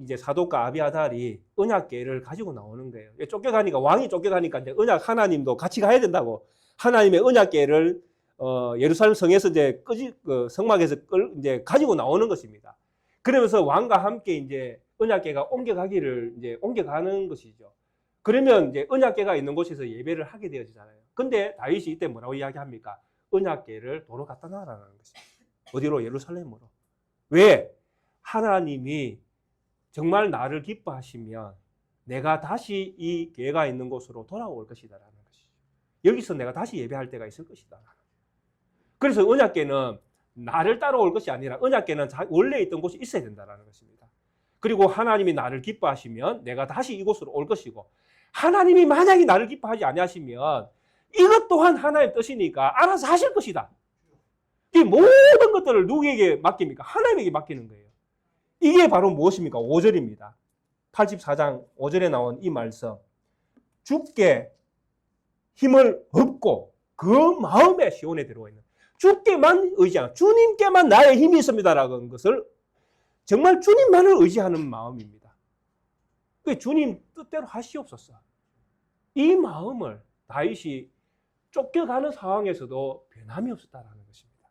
이제 사독과 아비아달이 언약궤를 가지고 나오는 거예요. 쫓겨가니까 왕이 쫓겨가니까 이제 언약 하나님도 같이 가야 된다고 하나님의 언약궤를 예루살렘 성에서 이제 성막에서 이제 가지고 나오는 것입니다. 그러면서 왕과 함께 이제 언약궤가 옮겨가는 것이죠. 그러면 이제 언약궤가 있는 곳에서 예배를 하게 되어지잖아요. 근데 다윗이 이때 뭐라고 이야기합니까? 언약궤를 도로 갖다 놔라는 것입니다. 어디로? 예루살렘으로. 왜? 하나님이 정말 나를 기뻐하시면 내가 다시 이 궤가 있는 곳으로 돌아올 것이다라는 것이죠. 여기서 내가 다시 예배할 때가 있을 것이다. 그래서 언약궤는 나를 따라올 것이 아니라 언약궤는 원래 있던 곳이 있어야 된다는 것입니다. 그리고 하나님이 나를 기뻐하시면 내가 다시 이곳으로 올 것이고, 하나님이 만약에 나를 기뻐하지 아니하시면 이것 또한 하나님의 뜻이니까 알아서 하실 것이다. 이 모든 것들을 누구에게 맡깁니까? 하나님에게 맡기는 거예요. 이게 바로 무엇입니까? 5절입니다. 84장 5절에 나온 이 말씀. 주께 힘을 얻고 그 마음에 시온에 들어와 있는, 주께만 의지하는, 주님께만 나의 힘이 있습니다라는 것을 정말 주님만을 의지하는 마음입니다. 주님 뜻대로 하시옵소서. 이 마음을 다윗이 쫓겨가는 상황에서도 변함이 없었다는 것입니다.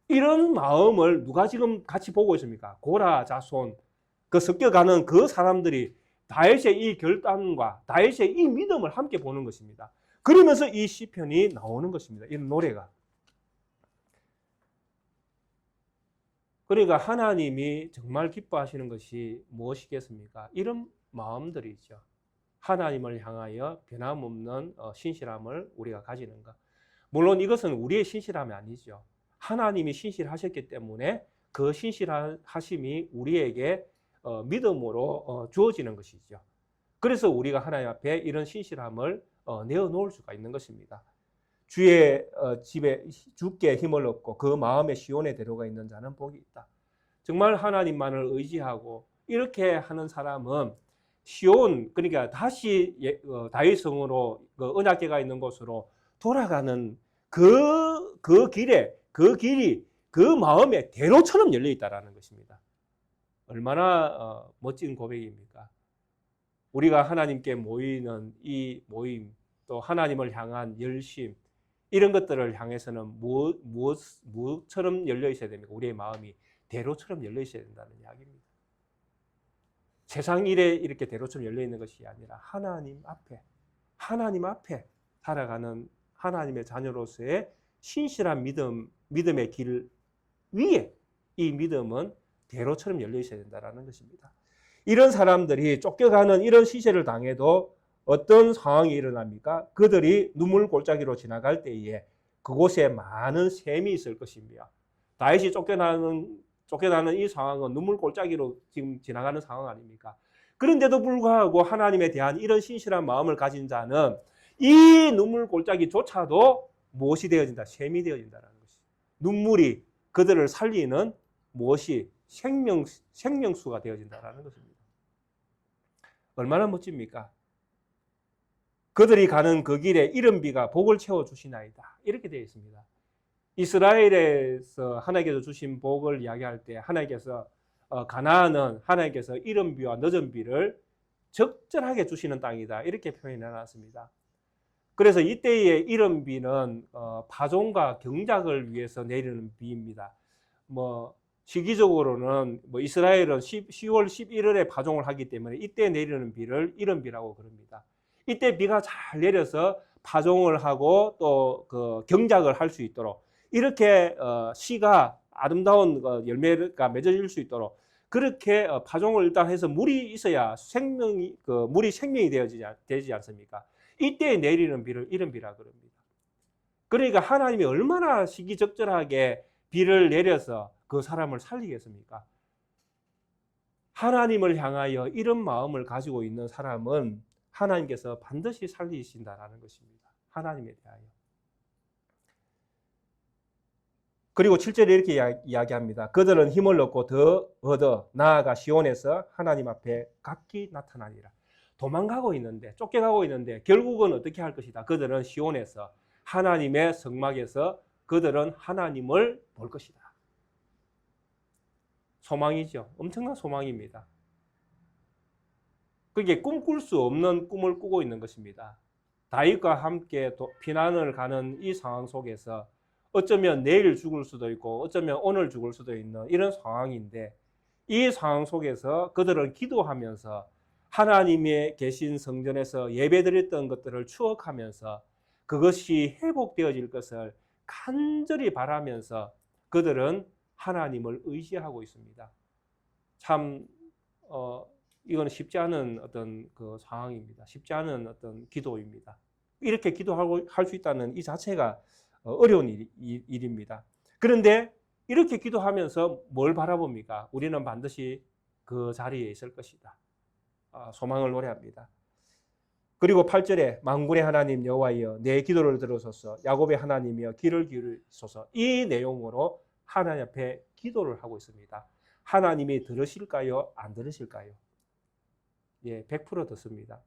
이런 마음을 누가 지금 같이 보고 있습니까? 고라 자손, 그 섞여가는 그 사람들이 다윗의 이 결단과 다윗의 이 믿음을 함께 보는 것입니다. 그러면서 이 시편이 나오는 것입니다. 이런 노래가. 그러니까 하나님이 정말 기뻐하시는 것이 무엇이겠습니까? 이런 마음들이죠. 하나님을 향하여 변함없는 신실함을 우리가 가지는 것. 물론 이것은 우리의 신실함이 아니죠. 하나님이 신실하셨기 때문에 그 신실하심이 우리에게 믿음으로 주어지는 것이죠. 그래서 우리가 하나님 앞에 이런 신실함을 내어놓을 수가 있는 것입니다. 주의 집에 주께 힘을 얻고 그 마음에 시온에 데려가 있는 자는 복이 있다. 정말 하나님만을 의지하고 이렇게 하는 사람은 시온, 그러니까 다시 다윗 성으로 그 언약궤가 있는 곳으로 돌아가는 그 길이 그 마음에 대로처럼 열려 있다라는 것입니다. 얼마나 멋진 고백입니까? 우리가 하나님께 모이는 이 모임, 또 하나님을 향한 열심, 이런 것들을 향해서는 무엇처럼 열려 있어야 됩니까? 우리의 마음이 대로처럼 열려 있어야 된다는 이야기입니다. 세상 일에 이렇게 대로처럼 열려 있는 것이 아니라 하나님 앞에 살아가는 하나님의 자녀로서의 신실한 믿음의 길 위에 이 믿음은 대로처럼 열려 있어야 된다는 것입니다. 이런 사람들이 쫓겨가는 이런 시세를 당해도 어떤 상황이 일어납니까? 그들이 눈물 골짜기로 지나갈 때에 그곳에 많은 샘이 있을 것이며, 다윗이 쫓겨나는 이 상황은 눈물 골짜기로 지금 지나가는 상황 아닙니까? 그런데도 불구하고 하나님에 대한 이런 신실한 마음을 가진 자는 이 눈물 골짜기조차도 무엇이 되어진다? 샘이 되어진다는 것이. 눈물이 그들을 살리는 무엇이 생명수가 되어진다는 것입니다. 얼마나 멋집니까? 그들이 가는 그 길에 이른비가 복을 채워주시나이다. 이렇게 되어 있습니다. 이스라엘에서 하나님께서 주신 복을 이야기할 때 하나님께서 가나안은 하나님께서 이른비와 늦은비를 적절하게 주시는 땅이다. 이렇게 표현해 놨습니다. 그래서 이때의 이른 비는 파종과 경작을 위해서 내리는 비입니다. 뭐 시기적으로는 뭐 이스라엘은 10월 11월에 파종을 하기 때문에 이때 내리는 비를 이른 비라고 그럽니다. 이때 비가 잘 내려서 파종을 하고 또 그 경작을 할 수 있도록 이렇게 씨가 아름다운 열매가 맺어질 수 있도록 그렇게 파종을 일단 해서 물이 있어야 물이 생명이 되지 않습니까? 이때 내리는 비를 이른 비라 그럽니다. 그러니까 하나님이 얼마나 시기적절하게 비를 내려서 그 사람을 살리겠습니까? 하나님을 향하여 이런 마음을 가지고 있는 사람은 하나님께서 반드시 살리신다라는 것입니다. 하나님에 대하여. 그리고 7절에 이렇게 이야기합니다. 그들은 힘을 얻고 더 얻어 나아가 시온에서 하나님 앞에 각기 나타나니라. 도망가고 있는데, 쫓겨가고 있는데 결국은 어떻게 할 것이다. 그들은 시온에서 하나님의 성막에서 그들은 하나님을 볼 것이다. 소망이죠. 엄청난 소망입니다. 그게 꿈꿀 수 없는 꿈을 꾸고 있는 것입니다. 다윗과 함께 피난을 가는 이 상황 속에서 어쩌면 내일 죽을 수도 있고 어쩌면 오늘 죽을 수도 있는 이런 상황인데 이 상황 속에서 그들은 기도하면서 하나님의 계신 성전에서 예배드렸던 것들을 추억하면서 그것이 회복되어질 것을 간절히 바라면서 그들은 하나님을 의지하고 있습니다. 참 이건 쉽지 않은 어떤 그 상황입니다. 쉽지 않은 어떤 기도입니다. 이렇게 기도하고 할 수 있다는 이 자체가 어려운 일입니다. 그런데 이렇게 기도하면서 뭘 바라봅니까? 우리는 반드시 그 자리에 있을 것이다. 소망을 노래합니다. 그리고 8절에 만군의 하나님 여호와여 내 기도를 들으소서 야곱의 하나님이여 귀를 기울이소서 이 내용으로 하나님 앞에 기도를 하고 있습니다. 하나님이 들으실까요? 안 들으실까요? 예, 100% 듣습니다.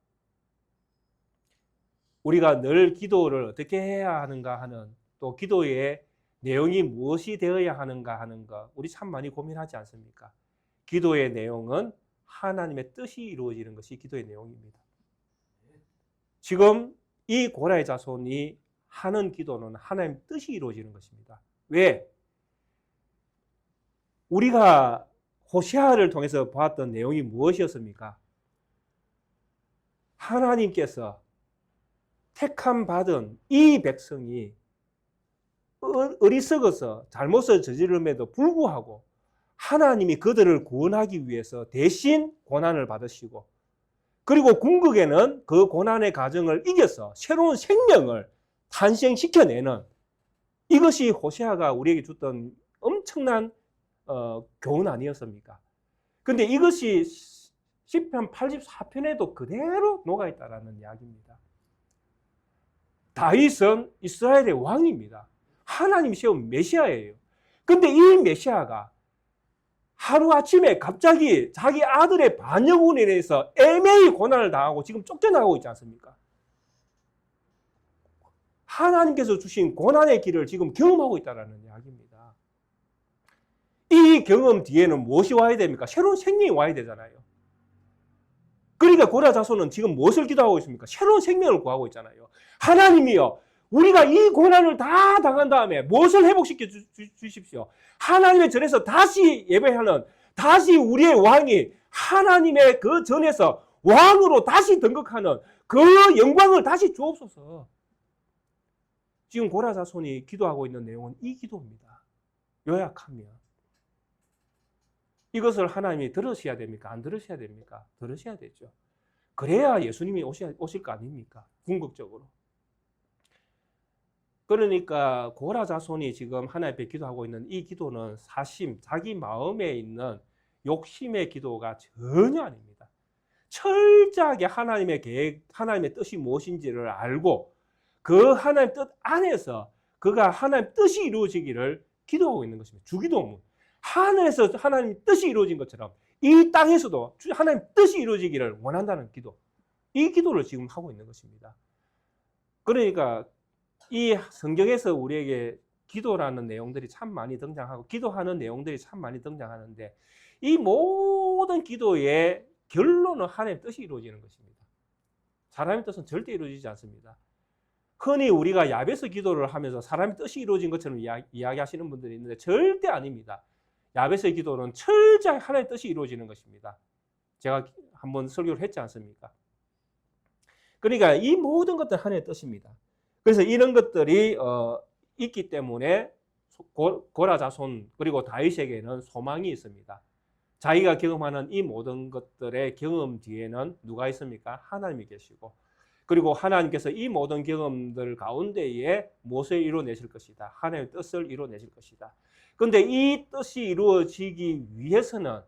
우리가 늘 기도를 어떻게 해야 하는가 하는 또 기도의 내용이 무엇이 되어야 하는가 하는 것 우리 참 많이 고민하지 않습니까? 기도의 내용은 하나님의 뜻이 이루어지는 것이 기도의 내용입니다. 지금 이 고라의 자손이 하는 기도는 하나님의 뜻이 이루어지는 것입니다. 왜? 우리가 호세아를 통해서 보았던 내용이 무엇이었습니까? 하나님께서 택함 받은 이 백성이 어리석어서 잘못을 저지름에도 불구하고 하나님이 그들을 구원하기 위해서 대신 고난을 받으시고 그리고 궁극에는 그 고난의 과정을 이겨서 새로운 생명을 탄생시켜내는 이것이 호세아가 우리에게 줬던 엄청난 교훈 아니었습니까? 근데 이것이 시편 84편에도 그대로 녹아있다는 이야기입니다. 다윗은 이스라엘의 왕입니다. 하나님이 세운 메시아예요. 근데 이 메시아가 하루아침에 갑자기 자기 아들의 반역으로 인해서 애매히 고난을 당하고 지금 쫓겨나고 있지 않습니까? 하나님께서 주신 고난의 길을 지금 경험하고 있다는 이야기입니다. 이 경험 뒤에는 무엇이 와야 됩니까? 새로운 생명이 와야 되잖아요. 그러니까 고라 자손은 지금 무엇을 기도하고 있습니까? 새로운 생명을 구하고 있잖아요. 하나님이여 우리가 이 고난을 다 당한 다음에 무엇을 회복시켜 주십시오. 하나님의 전에서 다시 예배하는 다시 우리의 왕이 하나님의 그 전에서 왕으로 다시 등극하는 그 영광을 다시 주옵소서. 지금 고라 자손이 기도하고 있는 내용은 이 기도입니다. 요약하면 이것을 하나님이 들으셔야 됩니까? 안 들으셔야 됩니까? 들으셔야 되죠. 그래야 예수님이 오실 거 아닙니까? 궁극적으로. 그러니까 고라 자손이 지금 하나님 앞에 기도하고 있는 이 기도는 사심, 자기 마음에 있는 욕심의 기도가 전혀 아닙니다. 철저하게 하나님의 계획, 하나님의 뜻이 무엇인지를 알고 그 하나님 뜻 안에서 그가 하나님 뜻이 이루어지기를 기도하고 있는 것입니다. 주기도문. 하늘에서 하나님 뜻이 이루어진 것처럼 이 땅에서도 하나님 뜻이 이루어지기를 원한다는 기도. 이 기도를 지금 하고 있는 것입니다. 그러니까 이 성경에서 우리에게 기도라는 내용들이 참 많이 등장하고 기도하는 내용들이 참 많이 등장하는데 이 모든 기도의 결론은 하나님의 뜻이 이루어지는 것입니다. 사람의 뜻은 절대 이루어지지 않습니다. 흔히 우리가 야베스 기도를 하면서 사람의 뜻이 이루어진 것처럼 이야기하시는 분들이 있는데 절대 아닙니다. 야베스의 기도는 철저히 하나님의 뜻이 이루어지는 것입니다. 제가 한번 설교를 했지 않습니까? 그러니까 이 모든 것들 하나님의 뜻입니다. 그래서 이런 것들이 있기 때문에 고라 자손 그리고 다윗에게는 소망이 있습니다. 자기가 경험하는 이 모든 것들의 경험 뒤에는 누가 있습니까? 하나님이 계시고, 그리고 하나님께서 이 모든 경험들 가운데에 무엇을 이루어내실 것이다. 하나님의 뜻을 이루어내실 것이다. 그런데 이 뜻이 이루어지기 위해서는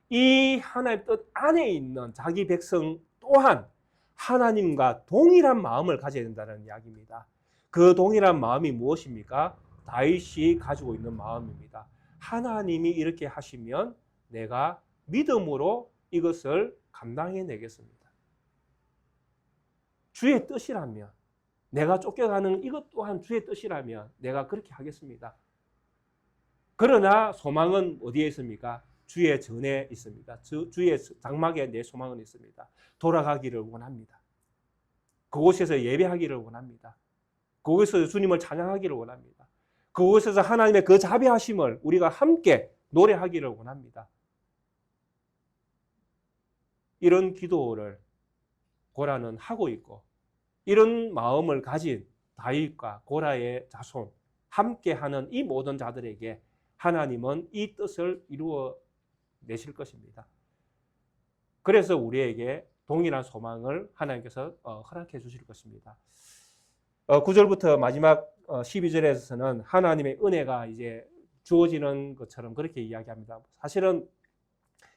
이 하나님의 뜻 안에 있는 자기 백성 또한 하나님과 동일한 마음을 가져야 된다는 이야기입니다. 그 동일한 마음이 무엇입니까? 다윗이 가지고 있는 마음입니다. 하나님이 이렇게 하시면 내가 믿음으로 이것을 감당해내겠습니다. 주의 뜻이라면, 내가 쫓겨가는 이것 또한 주의 뜻이라면 내가 그렇게 하겠습니다. 그러나 소망은 어디에 있습니까? 주의 전에 있습니다. 주의 장막에 내 소망은 있습니다. 돌아가기를 원합니다. 그곳에서 예배하기를 원합니다. 그곳에서 주님을 찬양하기를 원합니다. 그곳에서 하나님의 그 자비하심을 우리가 함께 노래하기를 원합니다. 이런 기도를 고라는 하고 있고, 이런 마음을 가진 다윗과 고라의 자손, 함께하는 이 모든 자들에게 하나님은 이 뜻을 이루어내실 것입니다. 그래서 우리에게 동일한 소망을 하나님께서 허락해 주실 것입니다. 9절부터 마지막 12절에서는 하나님의 은혜가 이제 주어지는 것처럼 그렇게 이야기합니다. 사실은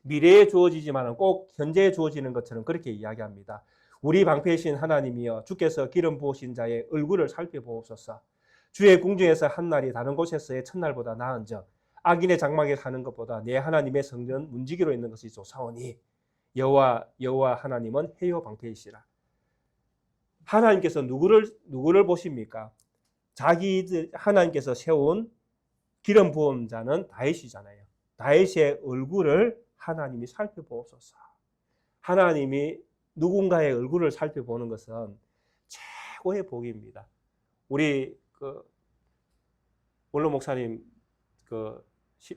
미래에 주어지지만 꼭 현재에 주어지는 것처럼 그렇게 이야기합니다. 우리 방패이신 하나님이여, 주께서 기름 부으신 자의 얼굴을 살펴보옵소서. 주의 궁중에서 한 날이 다른 곳에서의 첫날보다 나은즉 악인의 장막에 사는 것보다 내 하나님의 성전 문지기로 있는 것이 좋사오니 여호와 하나님은 해요 방패이시라. 하나님께서 누구를 보십니까? 하나님께서 세운 기름 부은 자는 다윗이잖아요. 다윗의 얼굴을 하나님이 살펴보옵소서. 하나님이 누군가의 얼굴을 살펴보는 것은 최고의 복입니다. 우리 원로 목사님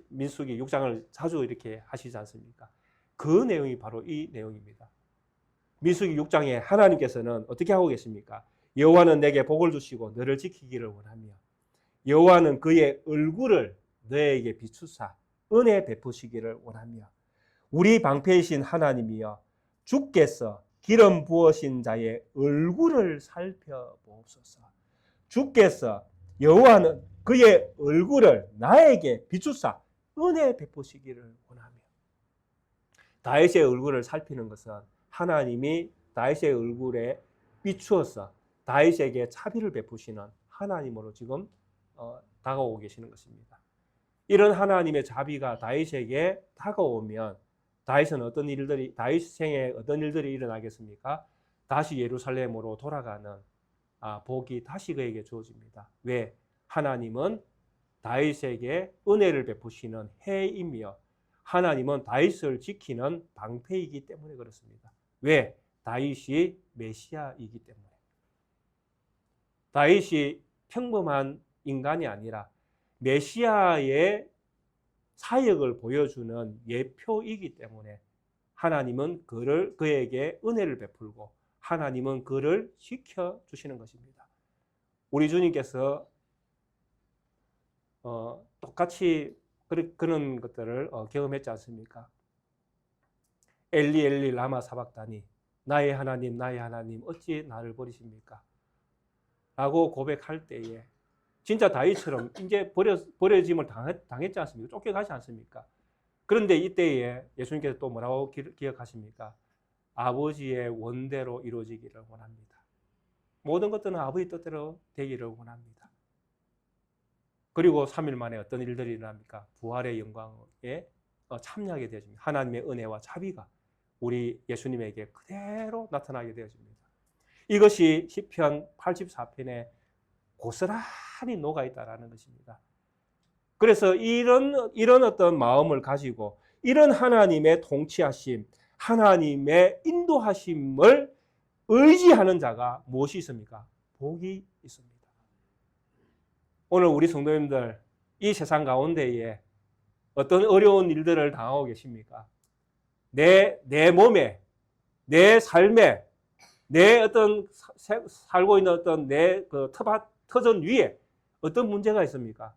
민수기 6장을 자주 이렇게 하시지 않습니까? 그 내용이 바로 이 내용입니다. 민수기 6장에 하나님께서는 어떻게 하고 계십니까? 여호와는 내게 복을 주시고 너를 지키기를 원하며 여호와는 그의 얼굴을 너에게 비추사 은혜 베푸시기를 원하며 우리 방패이신 하나님이여, 주께서 기름 부으신 자의 얼굴을 살펴보옵소서. 주께서 여호와는 그의 얼굴을 나에게 비추사 은혜 베푸시기를 원하며. 다윗의 얼굴을 살피는 것은 하나님이 다윗의 얼굴에 비추어서 다윗에게 자비를 베푸시는 하나님으로 지금 다가오고 계시는 것입니다. 이런 하나님의 자비가 다윗에게 다가오면 다윗 생에 어떤 일들이 일어나겠습니까? 다시 예루살렘으로 돌아가는 복이 다시 그에게 주어집니다. 왜? 하나님은 다윗에게 은혜를 베푸시는 해이며 하나님은 다윗을 지키는 방패이기 때문에 그렇습니다. 왜? 다윗이 메시아이기 때문에. 다윗이 평범한 인간이 아니라 메시아의 사역을 보여주는 예표이기 때문에 하나님은 그에게 은혜를 베풀고 하나님은 그를 지켜주시는 것입니다. 우리 주님께서 똑같이 그런 것들을 경험했지 않습니까? 엘리 엘리 라마 사박다니, 나의 하나님 어찌 나를 버리십니까? 라고 고백할 때에 진짜 다윗처럼 이제 버려짐을 당했지 않습니까? 쫓겨가지 않습니까? 그런데 이때에 예수님께서 또 뭐라고 기억하십니까? 아버지의 원대로 이루어지기를 원합니다. 모든 것들은 아버지 뜻대로 되기를 원합니다. 그리고 3일 만에 어떤 일들이 일어납니까? 부활의 영광에 참여하게 되어집니다. 하나님의 은혜와 자비가 우리 예수님에게 그대로 나타나게 되어집니다. 이것이 시편 84편에 고스란히 녹아있다라는 것입니다. 그래서 이런 어떤 마음을 가지고 이런 하나님의 통치하심, 하나님의 인도하심을 의지하는 자가 무엇이 있습니까? 복이 있습니다. 오늘 우리 성도님들 이 세상 가운데에 어떤 어려운 일들을 당하고 계십니까? 내 몸에, 내 삶에, 내 어떤 살고 있는 어떤 내 그 터전 위에 어떤 문제가 있습니까?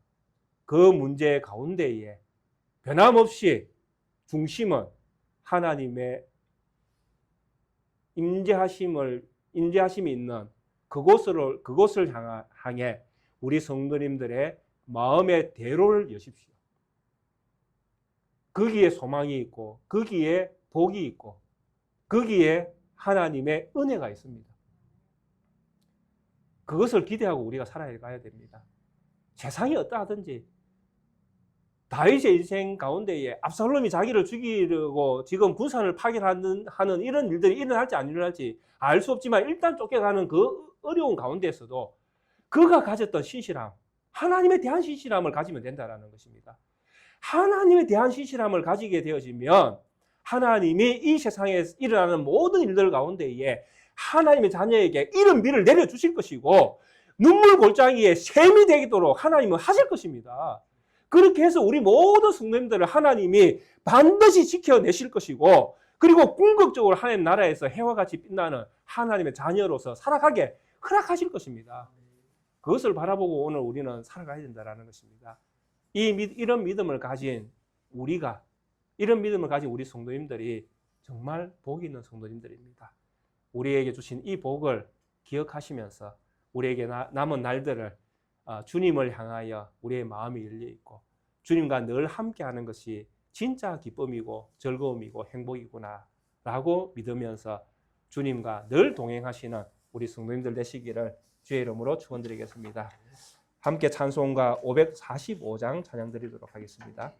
그 문제 가운데에 변함없이 중심은 하나님의 임재하심이 있는 그곳을 향해 우리 성도님들의 마음의 대로를 여십시오. 거기에 소망이 있고, 거기에 복이 있고, 거기에 하나님의 은혜가 있습니다. 그것을 기대하고 우리가 살아가야 됩니다. 세상이 어떠하든지 다윗의 인생 가운데에 압살롬이 자기를 죽이려고 지금 군산을 파견하는 이런 일들이 일어날지 안 일어날지 알 수 없지만 일단 쫓겨가는 그 어려운 가운데에서도 그가 가졌던 신실함, 하나님에 대한 신실함을 가지면 된다는 것입니다. 하나님에 대한 신실함을 가지게 되어지면 하나님이 이 세상에 일어나는 모든 일들 가운데에 하나님의 자녀에게 이런 비를 내려주실 것이고 눈물 골짜기에 샘이 되도록 하나님은 하실 것입니다. 그렇게 해서 우리 모든 성도님들을 하나님이 반드시 지켜내실 것이고 그리고 궁극적으로 하나님 나라에서 해와 같이 빛나는 하나님의 자녀로서 살아가게 허락하실 것입니다. 그것을 바라보고 오늘 우리는 살아가야 된다는 것입니다. 이런 믿음을 가진 우리가, 이런 믿음을 가진 우리 성도님들이 정말 복이 있는 성도님들입니다. 우리에게 주신 이 복을 기억하시면서 우리에게 남은 날들을 주님을 향하여 우리의 마음이 열려 있고 주님과 늘 함께하는 것이 진짜 기쁨이고 즐거움이고 행복이구나 라고 믿으면서 주님과 늘 동행하시는 우리 성도님들 되시기를 주의 이름으로 축원드리겠습니다. 함께 찬송가 545장 찬양 드리도록 하겠습니다.